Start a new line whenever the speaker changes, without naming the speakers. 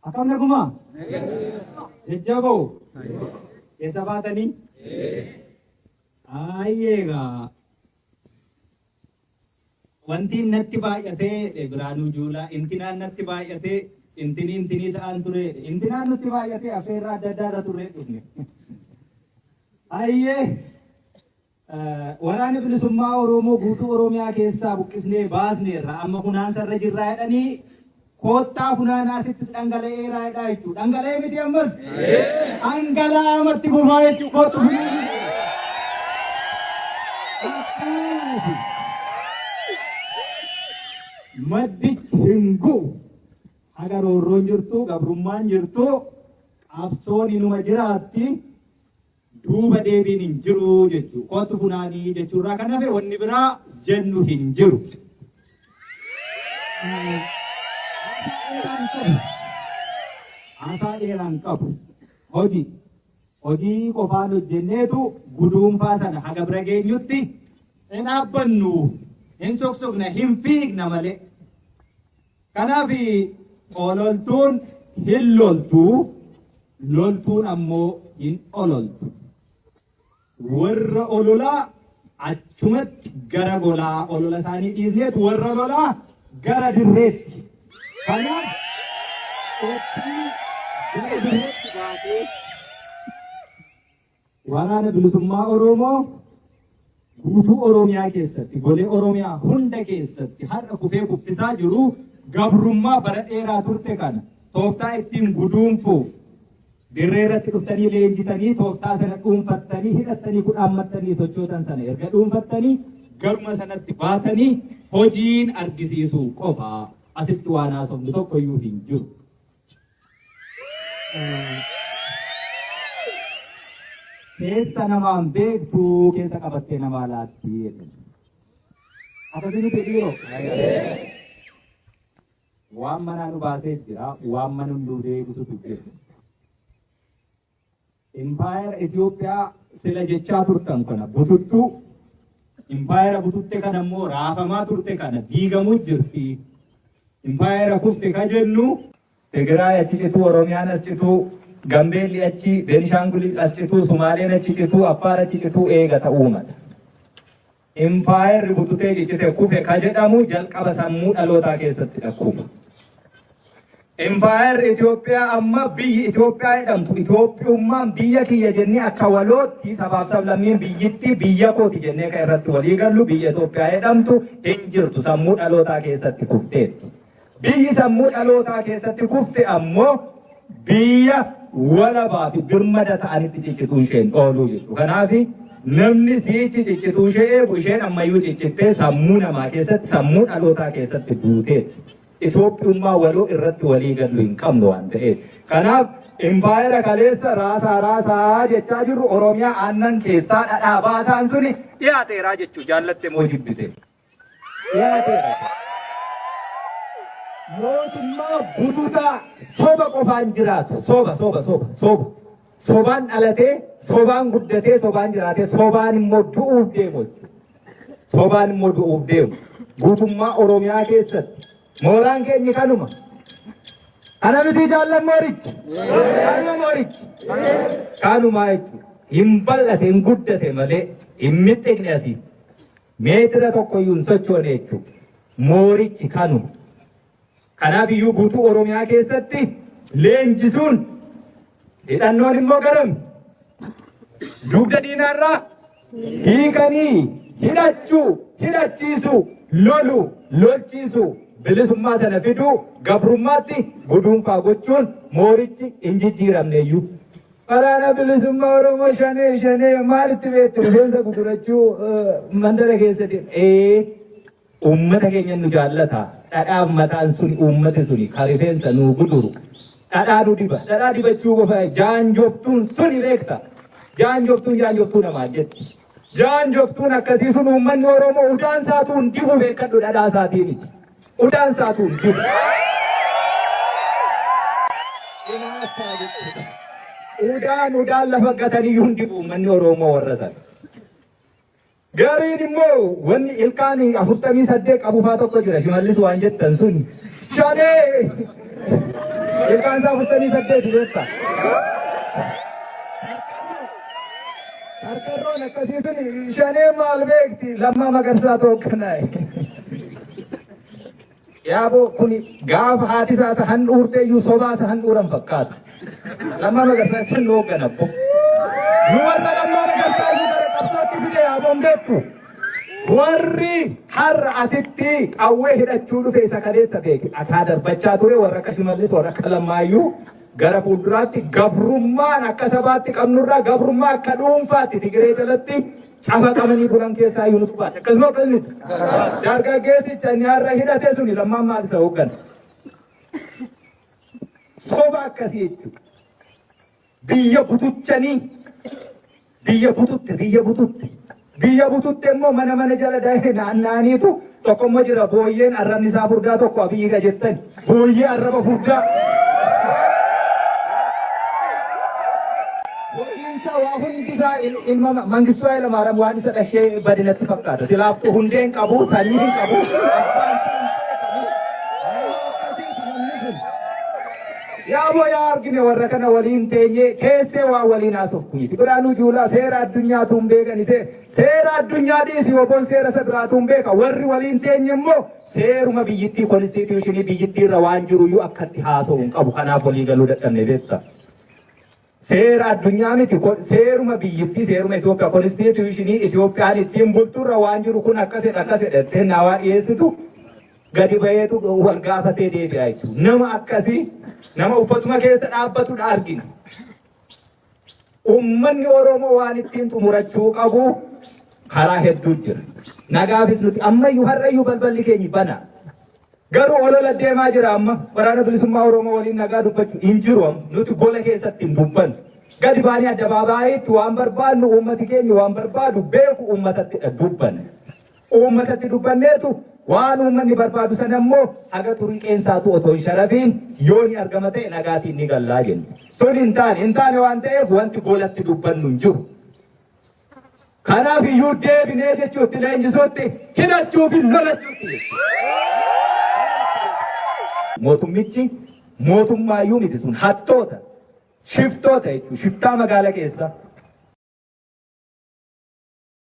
Akam naguma? Jajjaboo? Keessa baatanii? Ayyeegaa. Wanti natti baay'atee Biraanuu Juulaa intinaan natti baay'atee intinii ta'an ture intinaan nutti baay'atee affeerraa adda addaarra turre dhufne. Ayyee waraana bilisummaa Oromoo guutuu Oromiyaa keessaa buqqisnee baasneerra amma funaansa jirraa jedhanii koottaa funaanaa asitti dhangala'eeraa jedhaa jechuudha. Dhangala'ee miti ammas dhangala'amatti gufaa jechuudha kootu maddichi hingu haga roorroon jirtu gabrummaan jirtu qabsoon inuma jiraatti duuba deebiin hin jiru jechuudha. Kootu funaanii jechuurraa kan hafe wanni biraa jennu hin jiru. Haasaa dheeraan qabu hojii qofaan hojjenneetu guduunfaa sana haga bira geenyutti hin dhaabbannu hin soksokna hin fiigna malee. Kanaaf ololtuun hin loltuun ammoo hin ololtu. Warra ololaa achumatti gara golaa olola isaanii dhiisneetu warra lolaa gara dirreetti. Kanaaf gara dirreetti baatee waraana bilisummaa Oromoo guutuu Oromiyaa keessatti golee Oromiyaa hunda keessatti har'a kufee kuffisaa jiru gabrummaa bara dheeraa turte kana tooftaa ittiin guduunfuuf dirree irratti dhuftanii leenjitanii tooftaa sana dhuunfattanii hidhattanii kudhaammattanii sochootan sana erga dhuunfattanii garuma sanatti baatanii hojiin argisiisuu qofaa asitti waan haasofnu tokko iyyuu hin jiru. Keessa namaan beektuu keessa qabattee namaa laattii. Akkasumatti dhiiroo waan manaa nu baasee jira waan mana nu deebisutu jira. Impaayera Itoophiyaa sila jechaa turtan kana bututtuu impaayera bututte kana immoo raafamaa turte kana diigamuu jirti. Impaayera kufte ka jennu Tigraay achi cituu Oromiyaan as cituu Gambeelli achi Beenishaangulii as cituu Sumaaleen achi cituu Affaar achi cituu eega ta'uu mala. Impaayerri bututee ciccite kufe ka jedhamu jalqaba sammuu dhalootaa keessatti dhakkufa. Impaayerri Itoophiyaa amma biyyi Itoophiyaa jedhamtu Itoophiyummaan biyya kiyya jennee akka walootti sabaaf sablammiin biyyittii biyya kooti jennee kan irratti walii gallu biyya Itoophiyaa jedhamtu hin jirtu sammuu dhalootaa keessatti kufteetti. Biyyi sammuu dhalootaa keessatti kufte ammoo biyya walabaa fi birmada ta'anitti ciccituu isheen ooluu jechuudha. Kanaaf namni siichi ciccituu ishee eegu isheen ammayyuu ciccittee sammuu namaa keessatti sammuu dhalootaa keessatti duuteetti. Itoophiyummaa waloo irratti walii gallu hin qabnu waan ta'eef. Kanaaf impaayera kaleessa raasaa jechaa jirru Oromiyaa aannan keessaa dhadhaa baasaan suni dhiyaateeraa jechuu jaallatte moo jibbite? Dhiyaateera. Mootummaa bututaa soba qofaan jiraatu sobaan dhalatee sobaan guddatee sobaan jiraatee sobaan immoo du'uuf deemu guutummaa Oromiyaa keessatti mooraan keenya kanuma ana miti jaallan moorichi kanumaa jechuudha hin bal'ate hin guddate malee hin mixxiqne asii meetira tokkoyyuu hin sochoone jechuudha moorichi kanuma. Kanaaf iyyuu guutuu Oromiyaa keessatti leenjisuun hidhannoon immoo garam dugda diinaarraa hiikanii hidhachiisuu lolchiisuu bilisummaa sana fiduu gabrummaatti guduunfaa gochuun moorichi hin jijjiiramneeyyuu. Waraana bilisummaa Oromoo shanee maalitti beektu rifeensa gudurachuu mandara keessatti uummata keenya nu jaallata. Dhadhaaf mataan suni uummati suni ka rifeensa nuu guduru dhadhaa nu diba dhadhaa dibachuu qofa jaanjoftuun suni beekta jaanjoftuu namaa jetti jaanjoftuun akkasii sun uummanni Oromoo udaan saatuun dibu beekadhu dhadhaa isaatiin udaan saatuun dibu. Udaan lafa gataniyyuu hin dibu uummanni Oromoo warra sana. Gariin immoo wanni ilkaan 48 qabuufaa tokko jira shimallis waan jettan sun shanee Ilkaan isaa furtanii saddeeti beekta. Harkarroon akkasii sun shanee maal beekti lammaa magarsaa tokkanaaye. Yaaboo kuni gaafa haati isaa handhuurtee iyyuu sobaa isa handhuuran fakkaata. Lammaa magarsaa isin hoogganabbo. Nu warra lammaa magarsaa iyyuu gara qabsootti fide yaaboon beektu. Warri har'a asitti qawwee hidhachuu dhufe isa kaleessa beeke ataa darbachaa ture warra akka Shimallis warra akka Lammaayyuu gara fuulduraatti gabrummaan akka sabaatti qabnurraa gabrummaa akka dhuunfaatti Tigiree jalatti cafaqamanii bulan keessaa iyyuu nutu baase. Akkasuma akkasuma dargaggeessicha inni har'a hidhate suni Lammaan maal isa hooggana? Soba akkasii jechuudha. Biyya butuchanii biyya bututte. Biyya bututte immoo mana jala daa'ee naanna'aniitu tokkommoo jira booyyeen arrabni isaa furdaa tokko abiyyiidha jettan booyyee arraba furdaa. Booyyiinsa waa hundisaa ilma Mangistuu Hayilamaariyaam waan isa dhashee badinatti fakkaata. Silaaftuu hundeen qabu sanyii hin qabu. Yaaboo yaa argine warra kana waliin teenye keessee waa waliin haasoftu. Biraanuu Juulaa seera addunyaatu hin beekan seera addunyaa dhiisii obboon seera isa biraatu hin beeka. Warri waliin teenye immoo seeruma biyyittii konstituushinii biyyittiirra waan jiru iyyuu akkatti haasa'u hin qabu. Kanaaf walii galuu dadhabne beekta. Seera addunyaa miti seeruma biyyittii seeruma Itoophiyaa konstituushinii Itoophiyaan ittiin bulturra waan jiru kun akkasidha naawaa dhiyeessitu gadi baheetu wal gaafatee deebi'a jechuudha. Nama akkasii nama uffatuma keessa dhaabbatudha argina. Uummanni Oromoo waan ittiin xumurachuu qabu karaa hedduu jira. Nagaafis nuti ammayyuu har'ayyuu balballi keenya bana. Garuu olola deemaa jira amma waraana bilisummaa Oromoo waliin nagaa dubbachuu hin jiru nuti gola keessatti hin dubbannu. Gadi baanii addabaabaayyitti waan barbaadnu uummati keenya waan barbaadu beeku uummatatti dubbanne. Uummatatti dubbanneetu waan uummanni barbaadu sana immoo haga turii qeensaatu otoo hin sharafiin yoo ni argama ta'e nagaatiin ni gallaa jenna. Sun hin taane waan ta'eef wanti golatti dubbannu hin jiru. Kanaaf iyyuu deebinee jechuutti leenjisuutti hidhachuu fi lolachuutti. Mootummichi mootummaayyuu miti sun hattoota shiftoota jechuudha. Shiftaa magaalaa keessa.